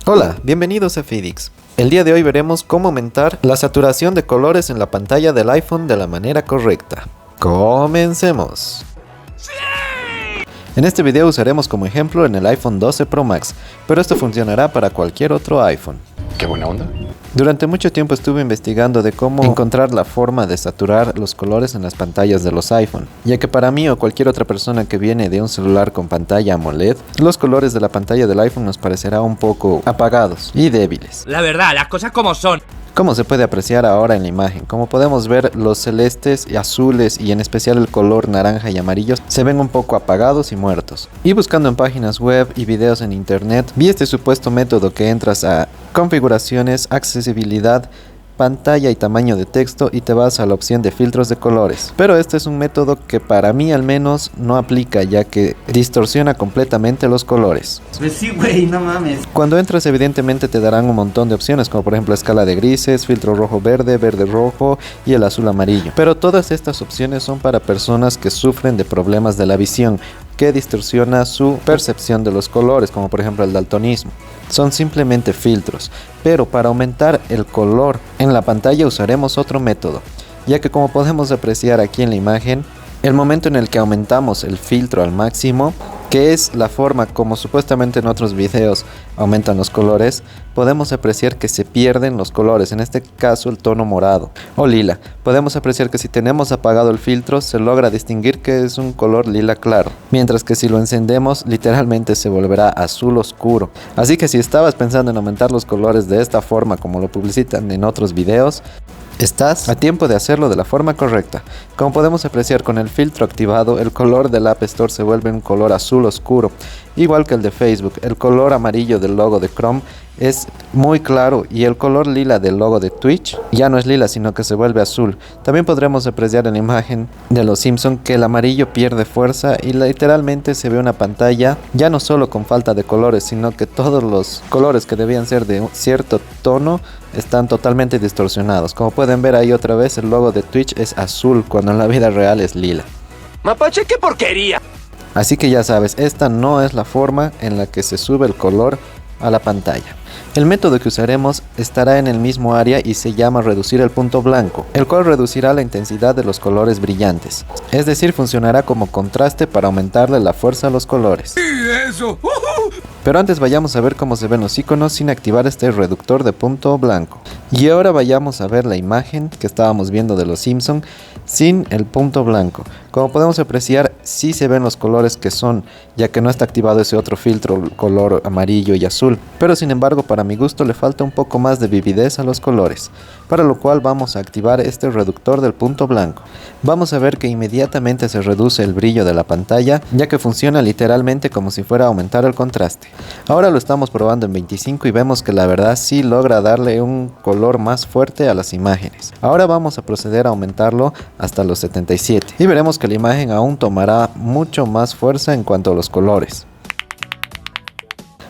Hola, bienvenidos a Fidix. El día de hoy veremos cómo aumentar la saturación de colores en la pantalla del iPhone de la manera correcta. ¡Comencemos! En este video usaremos como ejemplo en el iPhone 12 Pro Max, pero esto funcionará para cualquier otro iPhone. ¡Qué buena onda! Durante mucho tiempo estuve investigando de cómo encontrar la forma de saturar los colores en las pantallas de los iPhone, ya que para mí o cualquier otra persona que viene de un celular con pantalla AMOLED, los colores de la pantalla del iPhone nos parecerá un poco apagados y débiles. La verdad, las cosas como son. Como se puede apreciar ahora en la imagen, como podemos ver, los celestes y azules y en especial el color naranja y amarillo se ven un poco apagados y muertos. Y buscando en páginas web y videos en internet, vi este supuesto método que entras a configuraciones, accesibilidad, pantalla y tamaño de texto y te vas a la opción de filtros de colores. Pero este es un método que para mí al menos no aplica, ya que distorsiona completamente los colores. Pues sí, güey, no mames. Cuando entras evidentemente te darán un montón de opciones, como por ejemplo escala de grises, filtro rojo-verde, verde-rojo y el azul-amarillo. Pero todas estas opciones son para personas que sufren de problemas de la visión, que distorsiona su percepción de los colores, como por ejemplo el daltonismo. Son simplemente filtros, pero para aumentar el color en la pantalla usaremos otro método, ya que como podemos apreciar aquí en la imagen, el momento en el que aumentamos el filtro al máximo, que es la forma como supuestamente en otros videos aumentan los colores, podemos apreciar que se pierden los colores, en este caso el tono morado o lila. Podemos apreciar que si tenemos apagado el filtro se logra distinguir que es un color lila claro, mientras que si lo encendemos literalmente se volverá azul oscuro. Así que si estabas pensando en aumentar los colores de esta forma como lo publicitan en otros videos, estás a tiempo de hacerlo de la forma correcta. Como podemos apreciar, con el filtro activado, el color del App Store se vuelve un color azul oscuro, igual que el de Facebook. El color amarillo del logo de Chrome es muy claro y el color lila del logo de Twitch ya no es lila, sino que se vuelve azul. También podremos apreciar en la imagen de los Simpson que el amarillo pierde fuerza y literalmente se ve una pantalla ya no solo con falta de colores, sino que todos los colores que debían ser de un cierto tono están totalmente distorsionados. Como pueden ver ahí otra vez, el logo de Twitch es azul cuando en la vida real es lila. Mapache, qué porquería. Así que ya sabes, esta no es la forma en la que se sube el color a la pantalla. El método que usaremos estará en el mismo área y se llama reducir el punto blanco, el cual reducirá la intensidad de los colores brillantes. Es decir, funcionará como contraste para aumentarle la fuerza a los colores. Pero antes vayamos a ver cómo se ven los iconos sin activar este reductor de punto blanco. Y ahora vayamos a ver la imagen que estábamos viendo de los Simpson sin el punto blanco. Como podemos apreciar, sí se ven los colores que son, ya que no está activado ese otro filtro color amarillo y azul. Pero sin embargo, para mi gusto le falta un poco más de vividez a los colores, para lo cual vamos a activar este reductor del punto blanco. Vamos a ver que inmediatamente se reduce el brillo de la pantalla, ya que funciona literalmente como si fuera a aumentar el contraste. Ahora lo estamos probando en 25 y vemos que la verdad sí logra darle un color más fuerte a las imágenes. Ahora vamos a proceder a aumentarlo hasta los 77 y veremos que la imagen aún tomará mucho más fuerza en cuanto a los colores.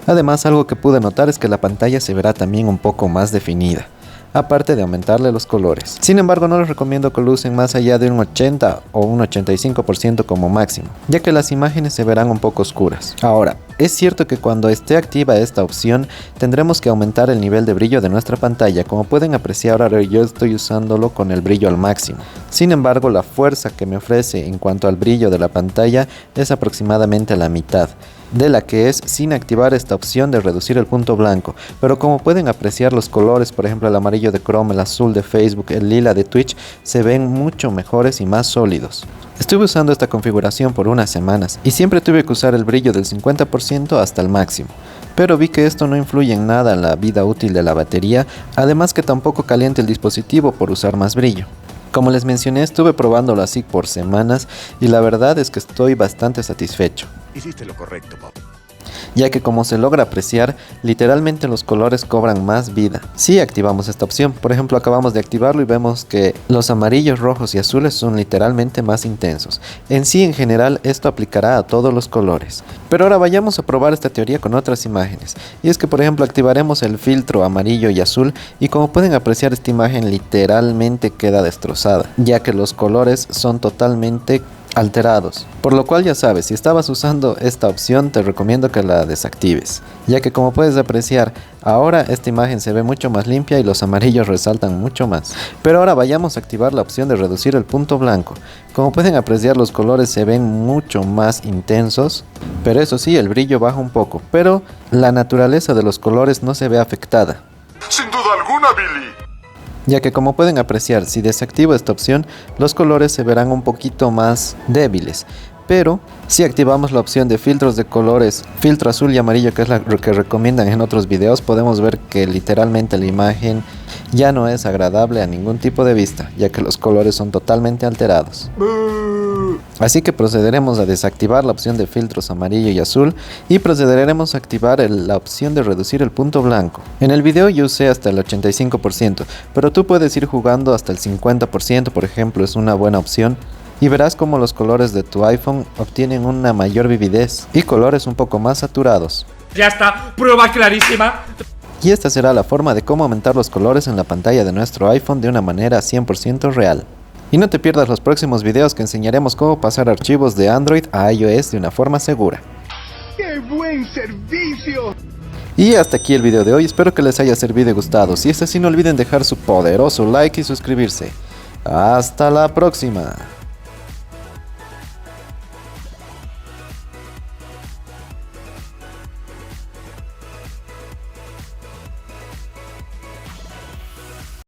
Además, algo que pude notar es que la pantalla se verá también un poco más definida, aparte de aumentarle los colores. Sin embargo, no les recomiendo que lo usen más allá de un 80 o un 85% como máximo, ya que las imágenes se verán un poco oscuras. Ahora, es cierto que cuando esté activa esta opción, tendremos que aumentar el nivel de brillo de nuestra pantalla. Como pueden apreciar ahora, yo estoy usándolo con el brillo al máximo. Sin embargo, la fuerza que me ofrece en cuanto al brillo de la pantalla es aproximadamente la mitad de la que es sin activar esta opción de reducir el punto blanco. Pero como pueden apreciar, los colores, por ejemplo el amarillo de Chrome, el azul de Facebook, el lila de Twitch, se ven mucho mejores y más sólidos. Estuve usando esta configuración por unas semanas y siempre tuve que usar el brillo del 50% hasta el máximo. Pero vi que esto no influye en nada en la vida útil de la batería, además que tampoco calienta el dispositivo por usar más brillo. Como les mencioné, estuve probándolo así por semanas y la verdad es que estoy bastante satisfecho. Hiciste lo correcto, Bob. Ya que como se logra apreciar, literalmente los colores cobran más vida si activamos esta opción. Por ejemplo, acabamos de activarlo y vemos que los amarillos, rojos y azules son literalmente más intensos. En sí, en general, esto aplicará a todos los colores. Pero ahora vayamos a probar esta teoría con otras imágenes. Y es que, por ejemplo, activaremos el filtro amarillo y azul y como pueden apreciar, esta imagen literalmente queda destrozada, ya que los colores son totalmente alterados. Por lo cual ya sabes, si estabas usando esta opción te recomiendo que la desactives, ya que como puedes apreciar, ahora esta imagen se ve mucho más limpia y los amarillos resaltan mucho más. Pero ahora vayamos a activar la opción de reducir el punto blanco. Como pueden apreciar, los colores se ven mucho más intensos, pero eso sí, el brillo baja un poco, pero la naturaleza de los colores no se ve afectada. Sin duda alguna, Billy. Ya que como pueden apreciar, si desactivo esta opción, los colores se verán un poquito más débiles. Pero si activamos la opción de filtros de colores, filtro azul y amarillo, que es lo que recomiendan en otros videos, podemos ver que literalmente la imagen ya no es agradable a ningún tipo de vista, ya que los colores son totalmente alterados. Así que procederemos a desactivar la opción de filtros amarillo y azul y procederemos a activar la opción de reducir el punto blanco. En el video yo usé hasta el 85%, pero tú puedes ir jugando hasta el 50%, por ejemplo, es una buena opción. Y verás cómo los colores de tu iPhone obtienen una mayor vividez y colores un poco más saturados. Ya está, prueba clarísima. Y esta será la forma de cómo aumentar los colores en la pantalla de nuestro iPhone de una manera 100% real. Y no te pierdas los próximos videos que enseñaremos cómo pasar archivos de Android a iOS de una forma segura. ¡Qué buen servicio! Y hasta aquí el video de hoy, espero que les haya servido y gustado. Si es así, no olviden dejar su poderoso like y suscribirse. ¡Hasta la próxima!